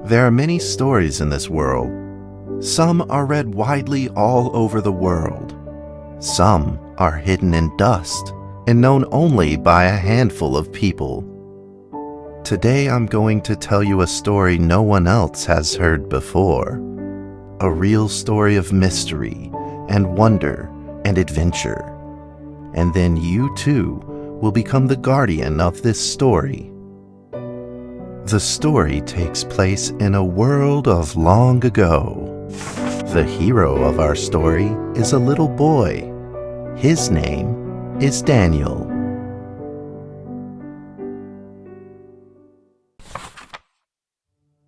There are many stories in this world. Some are read widely all over the world. Some are hidden in dust and known only by a handful of people. Today I'm going to tell you a story no one else has heard before. A real story of mystery and wonder and adventure. And then you too will become the guardian of this story. The story takes place in a world of long ago. The hero of our story is a little boy. His name is Daniel.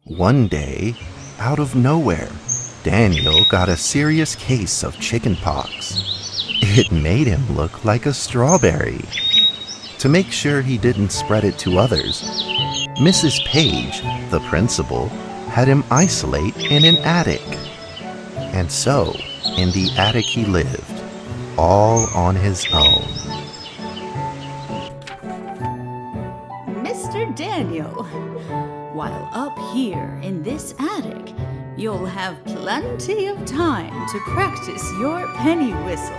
One day, out of nowhere, Daniel got a serious case of chickenpox. It made him look like a strawberry. To make sure he didn't spread it to others, Mrs. Page, the principal, had him isolate in an attic. And so, in the attic he lived, all on his own. Mr. Daniel, while up here in this attic, you'll have plenty of time to practice your penny whistle.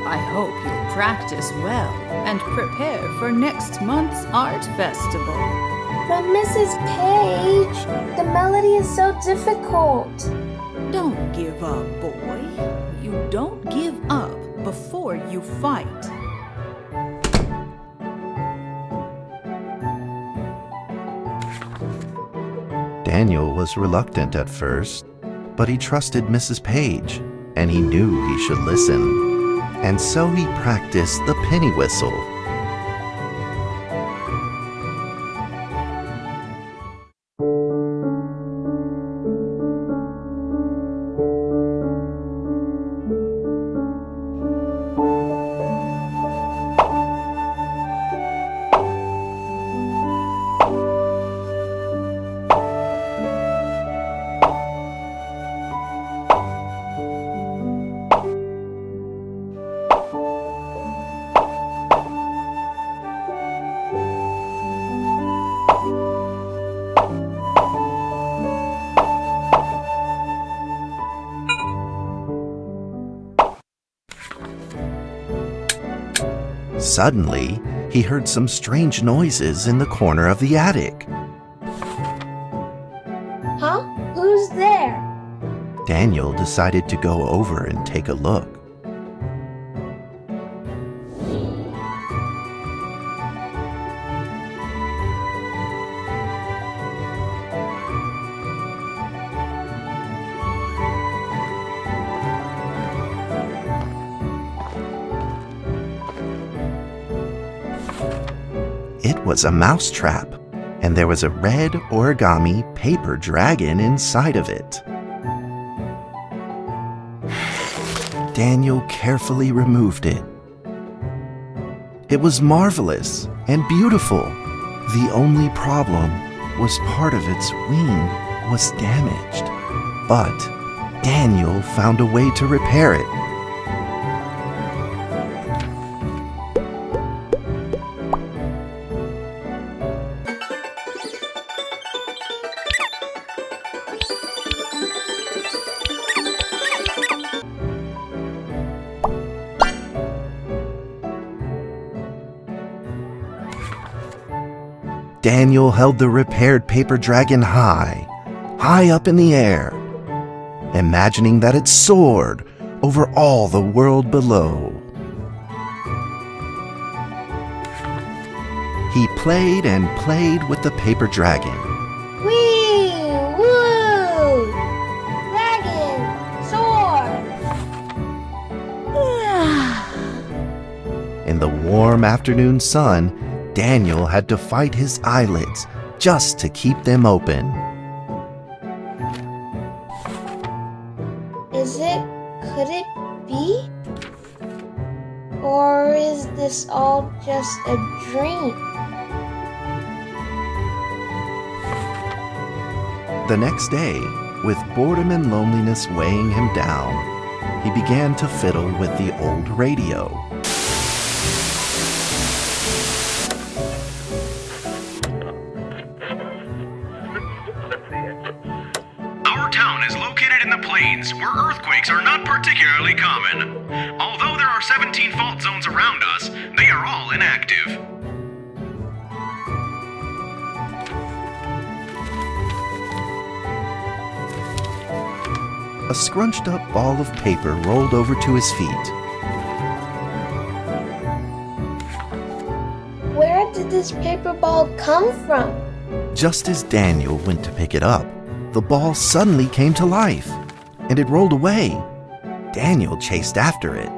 I hope you'll practice well and prepare for next month's art festival. But Mrs. Page, the melody is so difficult. Don't give up, boy. You don't give up before you fight. Daniel was reluctant at first, but he trusted Mrs. Page, and he knew he should listen. And so he practiced the penny whistle. Suddenly, he heard some strange noises in the corner of the attic. Huh? Who's there? Daniel decided to go over and take a look. It was a mousetrap, and there was a red origami paper dragon inside of it. Daniel carefully removed it. It was marvelous and beautiful. The only problem was part of its wing was damaged, but Daniel found a way to repair it. Daniel held the repaired paper dragon high up in the air, imagining that it soared over all the world below. He played and played with the paper dragon. Wee! Woo! Dragon! Soar! In the warm afternoon sun, Daniel had to fight his eyelids just to keep them open. Could it be? Or is this all just a dream? The next day, with boredom and loneliness weighing him down, he began to fiddle with the old radio. particularly common. Although there are 17 fault zones around us, they are all inactive. A scrunched up ball of paper rolled over to his feet. Where did this paper ball come from? Just as Daniel went to pick it up, the ball suddenly came to life, and it rolled away. Daniel chased after it.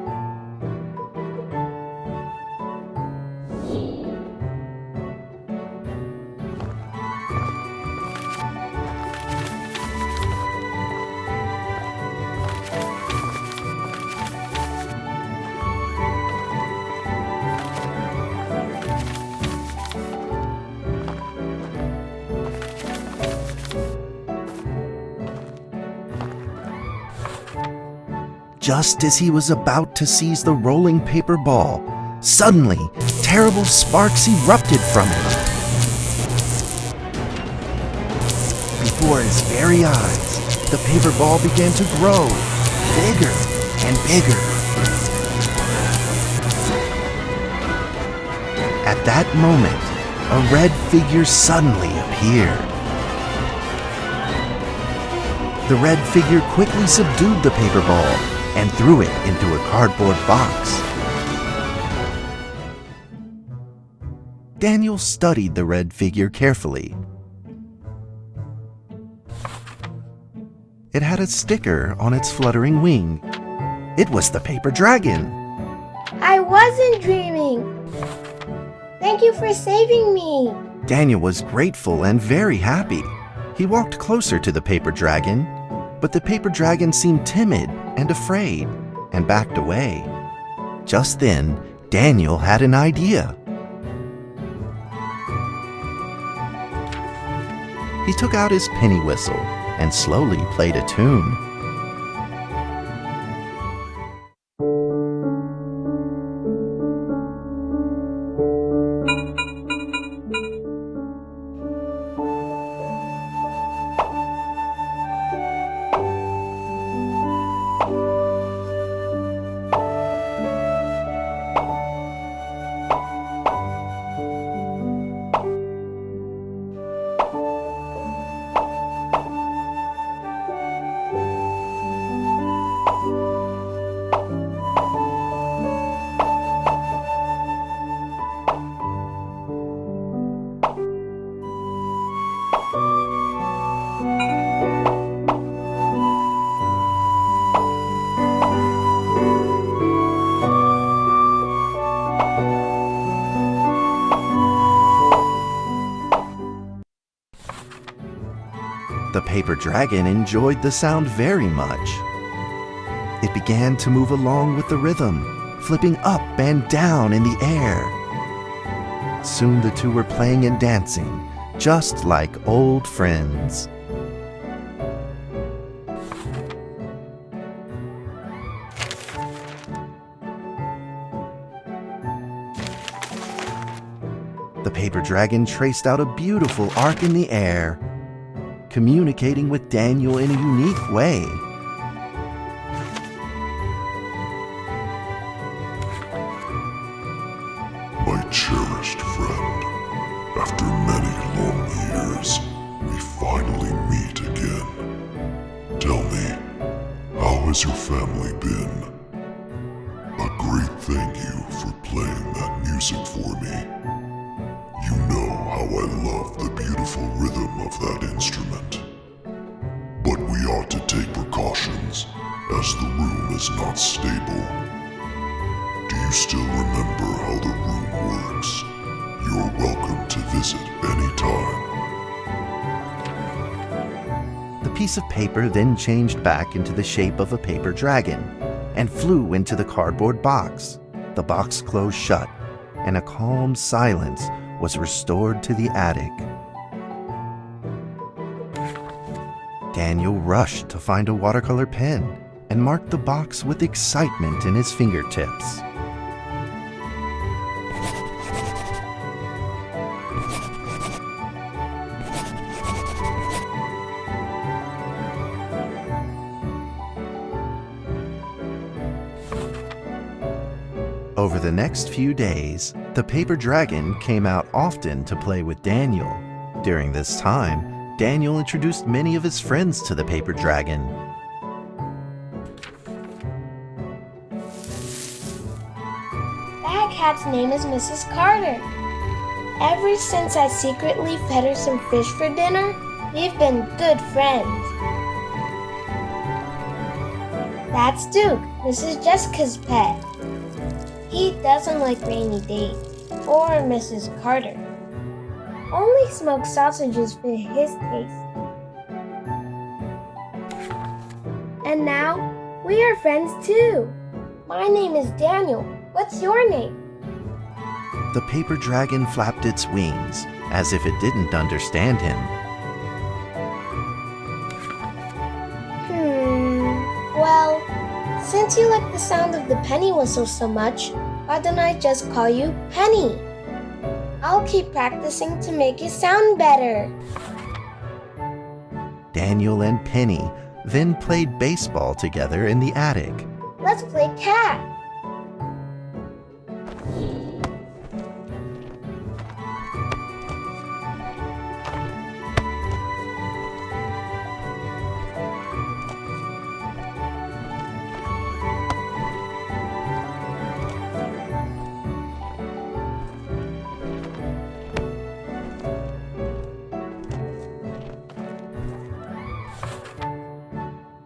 Just as he was about to seize the rolling paper ball, suddenly, terrible sparks erupted from it. Before his very eyes, the paper ball began to grow, bigger and bigger. At that moment, a red figure suddenly appeared. The red figure quickly subdued the paper ball and threw it into a cardboard box. Daniel studied the red figure carefully. It had a sticker on its fluttering wing. It was the paper dragon. I wasn't dreaming. Thank you for saving me. Daniel was grateful and very happy. He walked closer to the paper dragon, but the paper dragon seemed timid and afraid and backed away. Just then, Daniel had an idea. He took out his penny whistle and slowly played a tune. The paper dragon enjoyed the sound very much. It began to move along with the rhythm, flipping up and down in the air. Soon the two were playing and dancing, just like old friends. The paper dragon traced out a beautiful arc in the air, communicating with Daniel in a unique way. My cherished friend, after many long years, we finally meet again. Tell me, how has your family been? A great thank you for playing that music for me. You know how I love the beautiful rhythm of that instrument. But we ought to take precautions, as the room is not stable. Do you still remember how the room works? You're welcome to visit anytime. The piece of paper then changed back into the shape of a paper dragon and flew into the cardboard box. The box closed shut, and a calm silence was restored to the attic. Daniel rushed to find a watercolor pen and marked the box with excitement in his fingertips. Over the next few days, the paper dragon came out often to play with Daniel. During this time, Daniel introduced many of his friends to the paper dragon. That cat's name is Mrs. Carter. Ever since I secretly fed her some fish for dinner, we've been good friends. That's Duke, Mrs. Jessica's pet. He doesn't like rainy days or Mrs. Carter. Only smoked sausages fit his taste. And now, we are friends too. My name is Daniel. What's your name? The paper dragon flapped its wings, as if it didn't understand him. Well, since you like the sound of the penny whistle so much, why don't I just call you Penny? I'll keep practicing to make it sound better. Daniel and Penny then played baseball together in the attic. Let's play cat.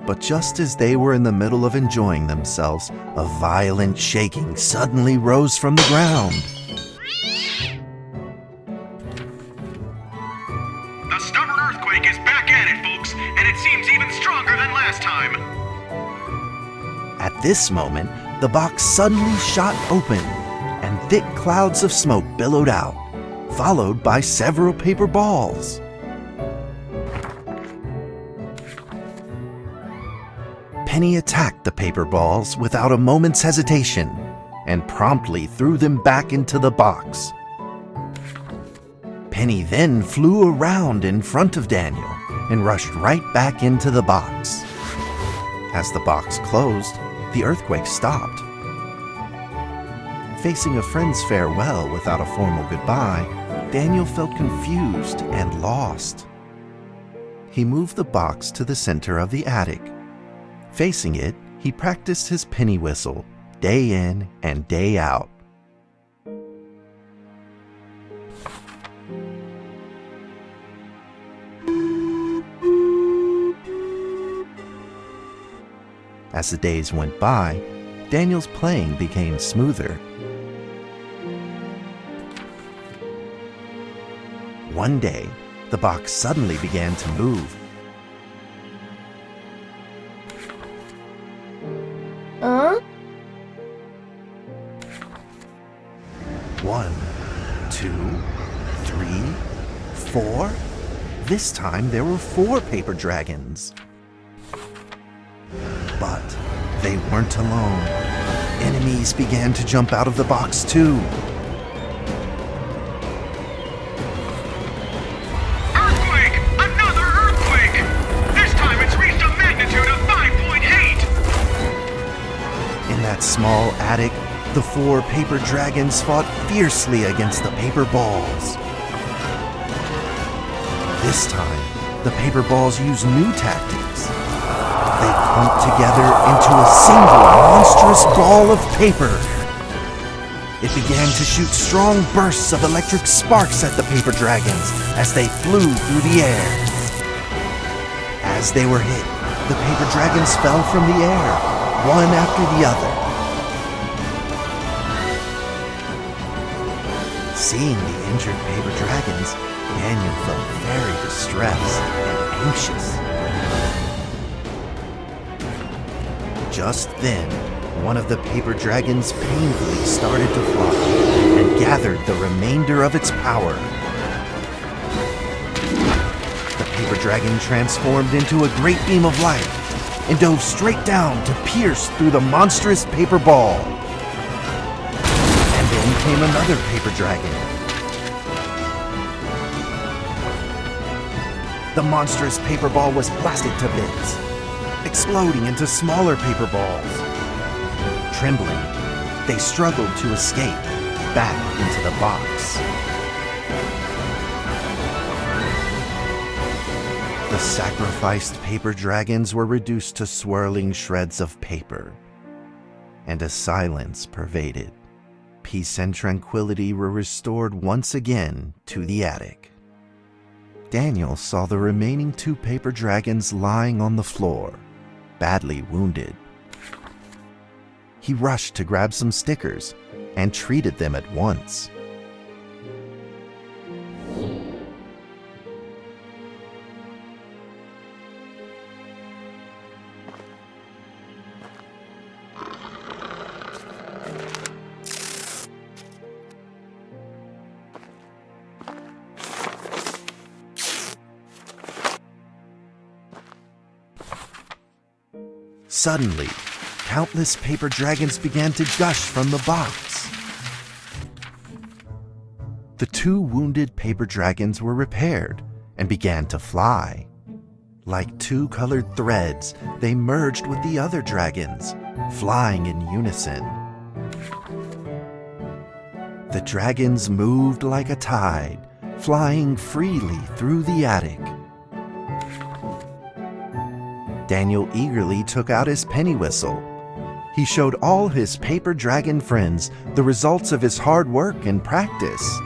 But just as they were in the middle of enjoying themselves, a violent shaking suddenly rose from the ground. The stubborn earthquake is back at it, folks, and it seems even stronger than last time. At this moment, the box suddenly shot open, and thick clouds of smoke billowed out, followed by several paper balls. Penny attacked the paper balls without a moment's hesitation and promptly threw them back into the box. Penny then flew around in front of Daniel and rushed right back into the box. As the box closed, the earthquake stopped. Facing a friend's farewell without a formal goodbye, Daniel felt confused and lost. He moved the box to the center of the attic. Facing it, he practiced his penny whistle, day in and day out. As the days went by, Daniel's playing became smoother. One day, the box suddenly began to move. Huh? 1, 2, 3, 4. This time there were 4 paper dragons. But they weren't alone. Enemies began to jump out of the box too. Earthquake! Another earthquake! This time it's reached a magnitude of 5.8! In that small attic, the 4 paper dragons fought fiercely against the paper balls. This time, the paper balls used new tactics. They clumped together into a single monstrous ball of paper. It began to shoot strong bursts of electric sparks at the paper dragons as they flew through the air. As they were hit, the paper dragons fell from the air, one after the other. Seeing the injured paper dragons, Daniel felt very distressed and anxious. Just then, one of the paper dragons painfully started to fly and gathered the remainder of its power. The paper dragon transformed into a great beam of light and dove straight down to pierce through the monstrous paper ball. And then came another paper dragon. The monstrous paper ball was blasted to bits, exploding into smaller paper balls. Trembling, they struggled to escape back into the box. The sacrificed paper dragons were reduced to swirling shreds of paper, and a silence pervaded. Peace and tranquility were restored once again to the attic. Daniel saw the remaining 2 paper dragons lying on the floor, badly wounded. He rushed to grab some stickers and treated them at once. Suddenly, countless paper dragons began to gush from the box. The 2 wounded paper dragons were repaired and began to fly. Like 2 colored threads, they merged with the other dragons, flying in unison. The dragons moved like a tide, flying freely through the attic. Daniel eagerly took out his penny whistle. He showed all his paper dragon friends the results of his hard work and practice.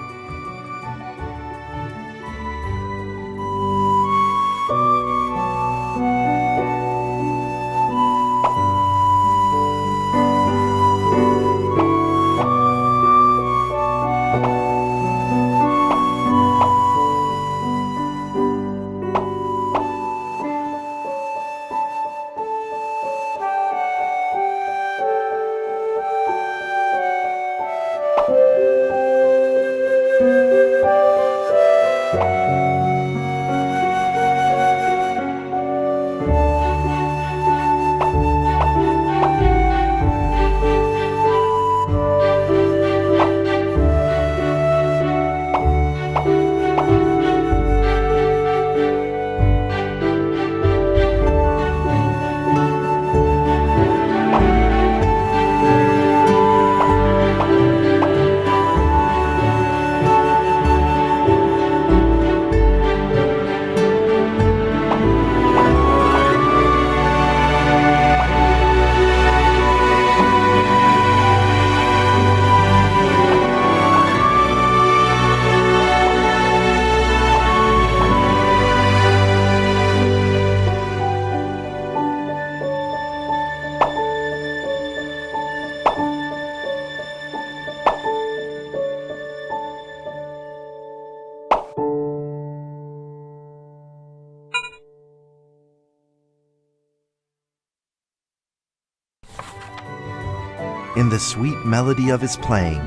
In the sweet melody of his playing,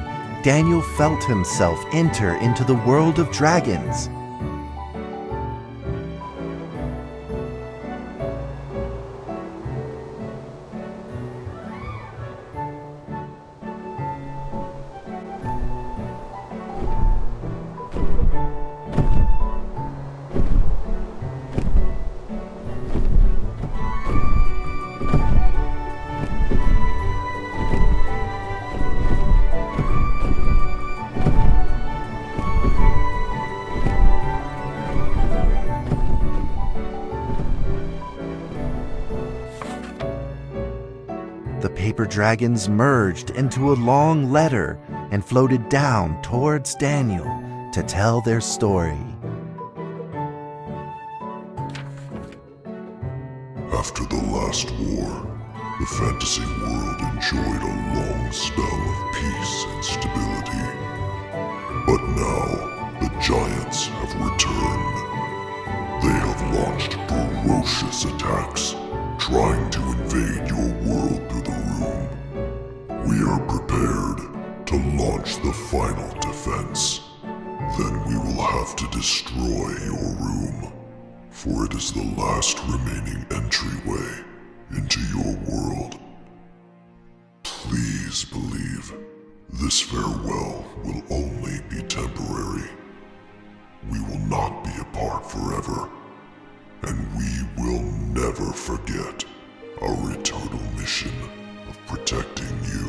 Daniel felt himself enter into the world of dragons. The paper dragons merged into a long letter and floated down towards Daniel to tell their story. After the last war, the fantasy world enjoyed a long spell of peace and stability. But now, the giants have returned. They have launched ferocious attacks, trying to invade your world through the room. We are prepared to launch the final defense. Then we will have to destroy your room, for it is the last remaining entryway into your world. Please believe this farewell will only be temporary. We will not be apart forever, and we will never forget our eternal mission of protecting you.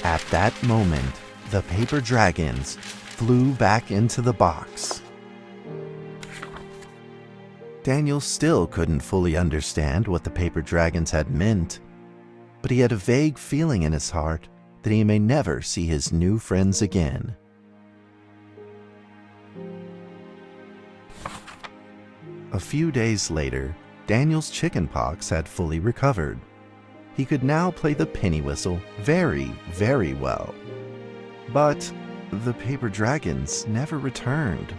At that moment, the paper dragons flew back into the box. Daniel still couldn't fully understand what the paper dragons had meant, but he had a vague feeling in his heart that he may never see his new friends again. A few days later, Daniel's chickenpox had fully recovered. He could now play the penny whistle very, very well. But the paper dragons never returned.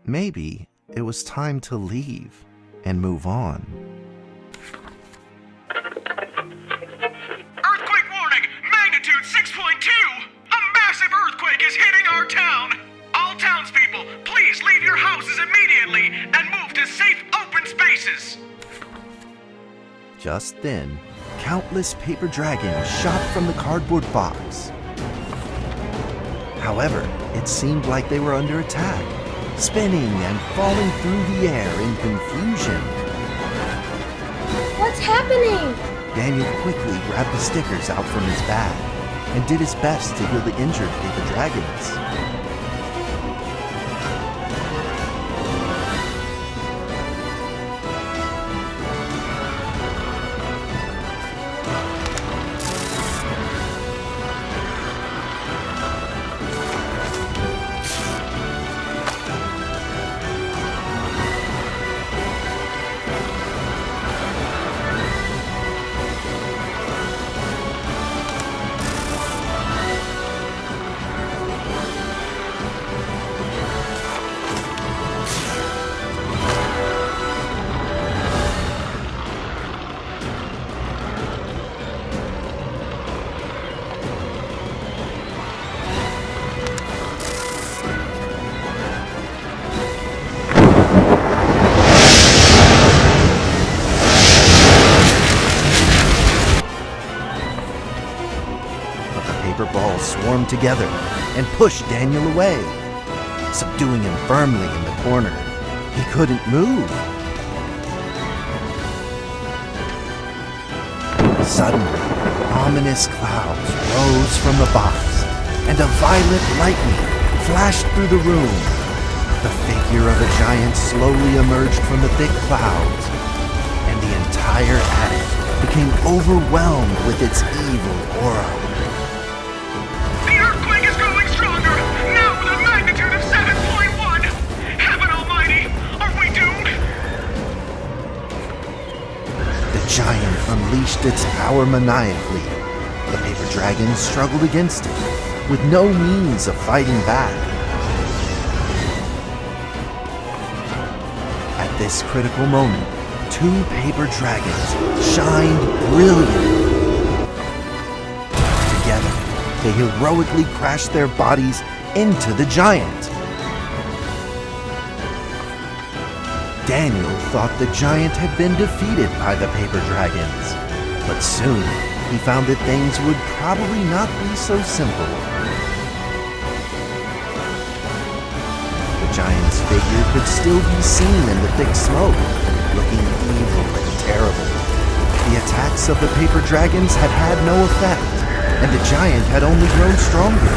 Maybe it was time to leave and move on. Earthquake warning! Magnitude 6.2! A massive earthquake is hitting our town! All townspeople, please leave your houses immediately and move to safe open spaces! Just then, countless paper dragons shot from the cardboard box. However, it seemed like they were under attack, spinning and falling through the air in confusion. What's happening? Daniel quickly grabbed the stickers out from his bag and did his best to heal the injured paper dragons. Paper balls swarmed together and pushed Daniel away, subduing him firmly in the corner. He couldn't move. Suddenly, ominous clouds rose from the box, and a violet lightning flashed through the room. The figure of a giant slowly emerged from the thick clouds, and the entire attic became overwhelmed with its evil aura. The earthquake is growing stronger, now with a magnitude of 7.1! Heaven almighty, are we doomed? The giant unleashed its power maniacally. The paper dragon struggled against it, with no means of fighting back. At this critical moment, two paper dragons shined brilliantly. Together, they heroically crashed their bodies into the giant. Daniel thought the giant had been defeated by the paper dragons, but soon he found that things would probably not be so simple. The giant's figure could still be seen in the thick smoke, looking evil and terrible. The attacks of the paper dragons had had no effect, and the giant had only grown stronger.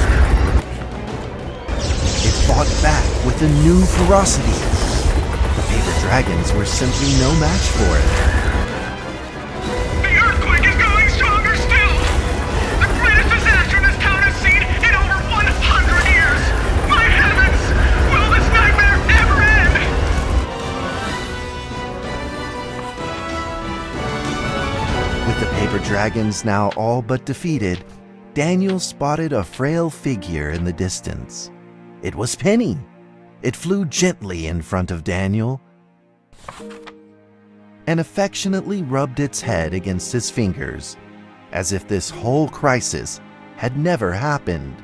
It fought back with a new ferocity. The paper dragons were simply no match for it. The earthquake is going stronger still! The greatest disaster this town has seen in over 100 years! My heavens! Will this nightmare ever end? With the paper dragons now all but defeated, Daniel spotted a frail figure in the distance. It was Penny. It flew gently in front of Daniel and affectionately rubbed its head against his fingers, as if this whole crisis had never happened.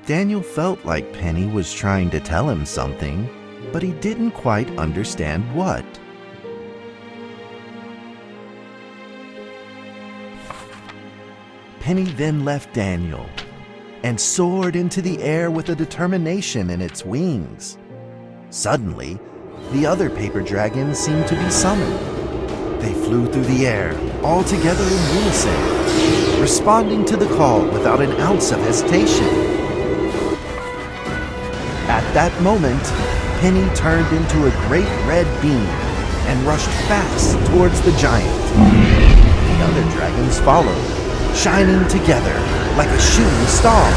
Daniel felt like Penny was trying to tell him something, but he didn't quite understand what. Penny then left Daniel and soared into the air with a determination in its wings. Suddenly, the other paper dragons seemed to be summoned. They flew through the air, all together in unison, responding to the call without an ounce of hesitation. At that moment, Penny turned into a great red beam and rushed fast towards the giant. The other dragons followed, shining together like a shooting star.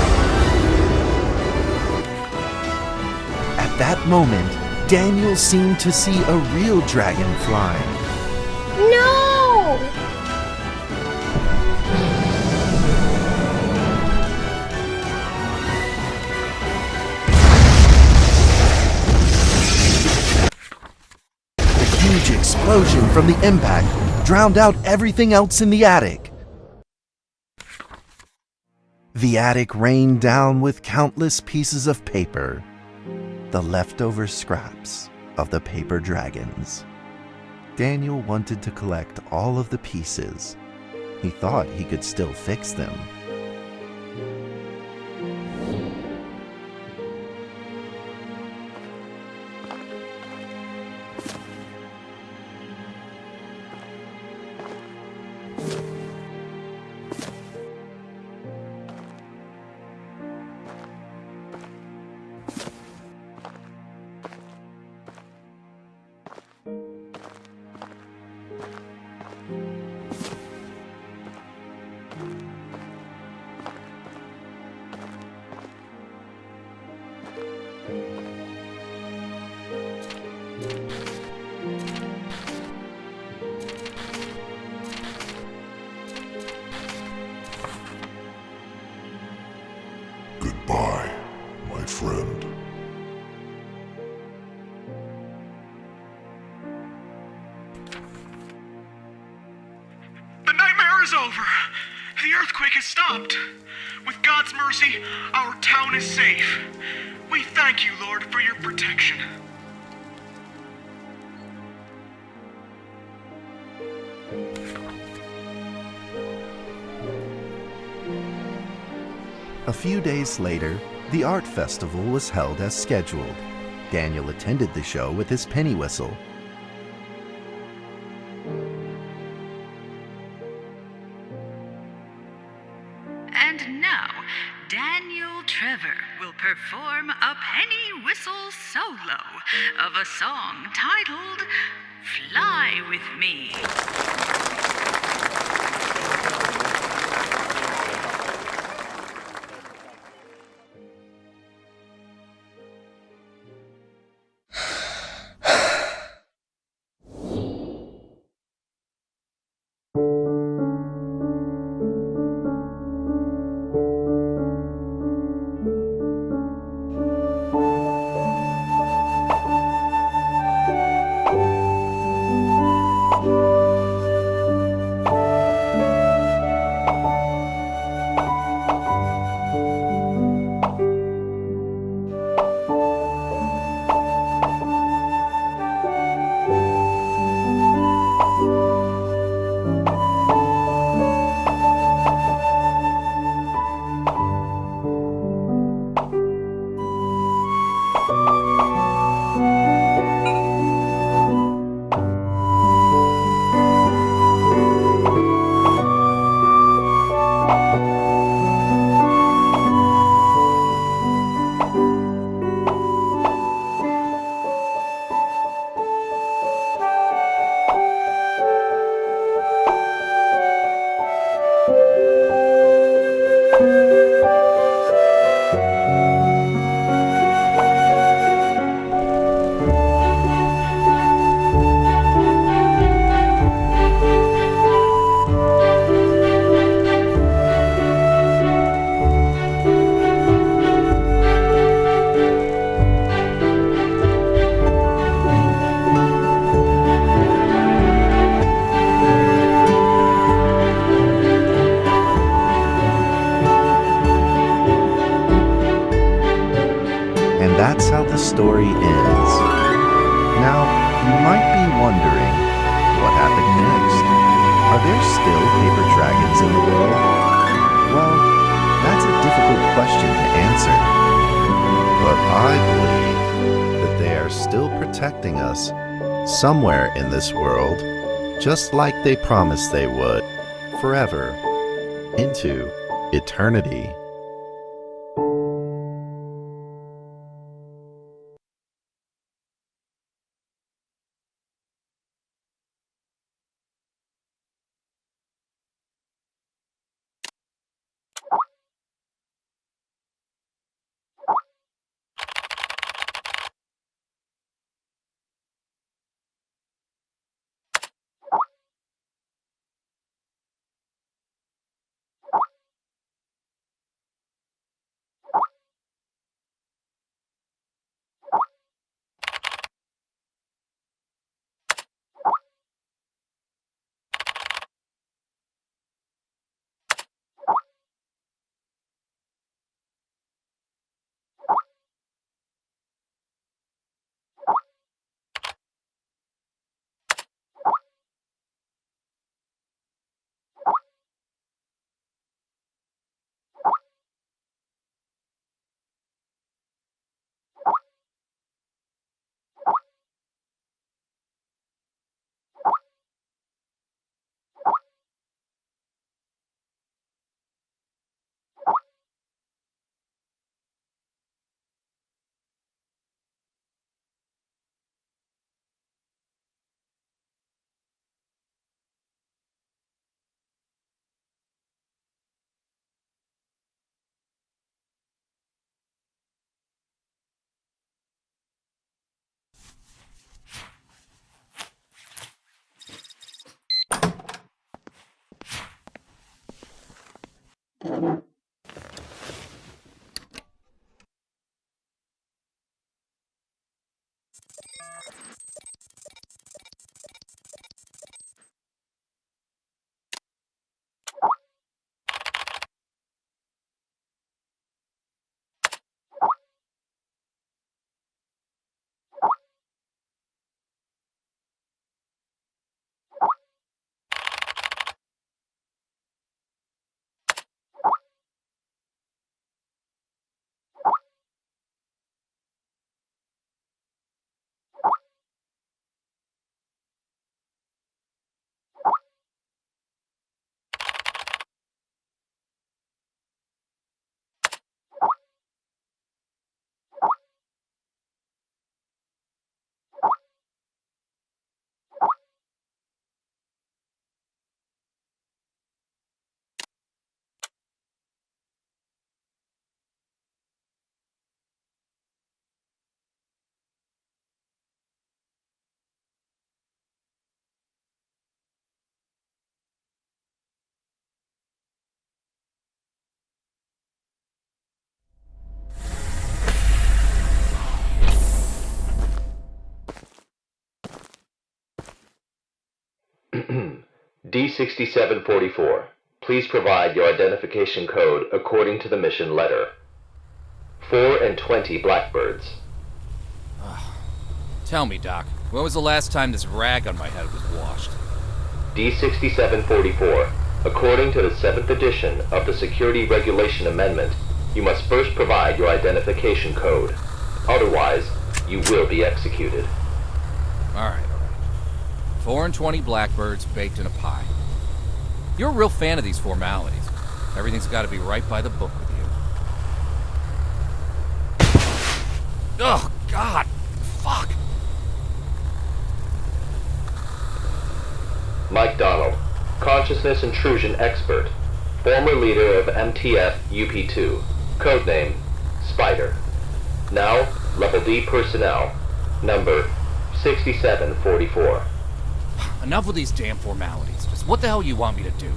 At that moment, Daniel seemed to see a real dragon flying. No! The huge explosion from the impact drowned out everything else in the attic. The attic rained down with countless pieces of paper, the leftover scraps of the paper dragons. Daniel wanted to collect all of the pieces. He thought he could still fix them. Goodbye, my friend. The nightmare is over. The earthquake has stopped. With God's mercy, our town is safe. We thank you, Lord, for your protection. A few days later, the art festival was held as scheduled. Daniel attended the show with his penny whistle. And now, Daniel Trevor will perform a penny whistle solo of a song titled Fly With Me. That's how the story ends. Now, you might be wondering, what happened next? Are there still paper dragons in the world? protecting us somewhere in this world, just like they promised they would, forever, into eternity. D-6744, please provide your identification code according to the mission letter. 4 and 20 blackbirds. Tell me, Doc, when was the last time this rag on my head was washed? D-6744, according to the 7th edition of the Security Regulation Amendment, you must first provide your identification code. Otherwise, you will be executed. Alright. 4 and 20 blackbirds baked in a pie. You're a real fan of these formalities. Everything's got to be right by the book with you. Oh, God! Fuck! Mike Donald, consciousness intrusion expert, former leader of MTF UP2, codename Spider. Now, Level D personnel, number 6744. Enough with these damn formalities. Just what the hell you want me to do?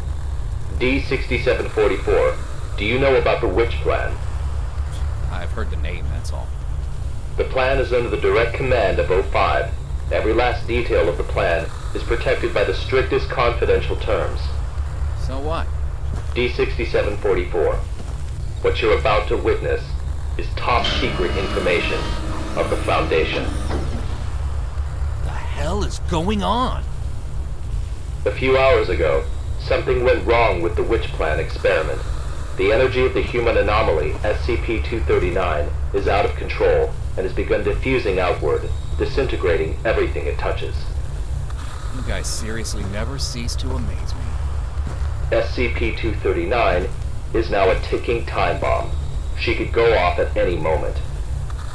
D-6744, do you know about the Witch Plan? I've heard the name, that's all. The plan is under the direct command of O5. Every last detail of the plan is protected by the strictest confidential terms. So what? D-6744, what you're about to witness is top secret information of the Foundation. The hell is going on? A few hours ago, something went wrong with the Witch Plan experiment. The energy of the human anomaly, SCP-239, is out of control and has begun diffusing outward, disintegrating everything it touches. You guys seriously never cease to amaze me. SCP-239 is now a ticking time bomb. She could go off at any moment.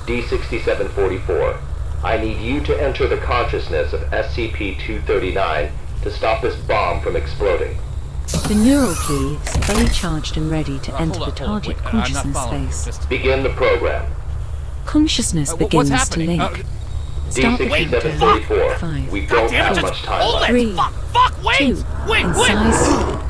D-6744, I need you to enter the consciousness of SCP-239 to stop this bomb from exploding. The neural key is fully charged and ready to enter the Hold on, target wait, I'm not consciousness following you. space. Just- Begin the program. Consciousness what's begins to happening? link. Start with D-6744, 5, we don't damn it, have just much time hold left. it! 3, Fuck, wait! 2, Wait, and wait! size.